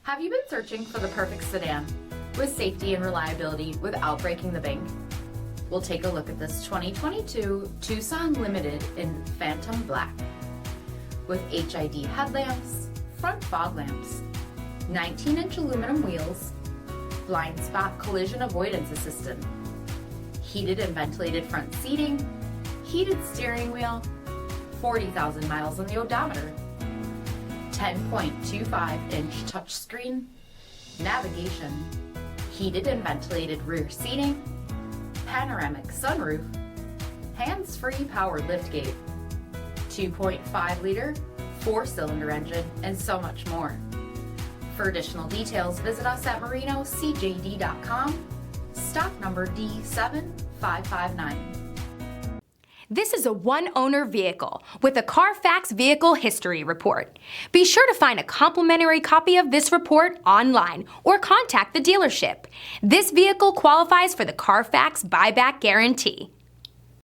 Have you been searching for the perfect sedan with safety and reliability without breaking the bank? We'll take a look at this 2022 Tucson Limited in Phantom Black. With HID headlamps, front fog lamps, 19-inch aluminum wheels, blind spot collision avoidance assistant, heated and ventilated front seating, heated steering wheel, 40,000 miles on the odometer, 10.25-inch touchscreen, navigation, heated and ventilated rear seating, panoramic sunroof, hands-free power liftgate, 2.5-liter, 4-cylinder engine, and so much more. For additional details, visit us at MarinoCJD.com, stock number D7559. This is a one-owner vehicle with a CARFAX Vehicle History Report. Be sure to find a complimentary copy of this report online or contact the dealership. This vehicle qualifies for the CARFAX Buyback Guarantee.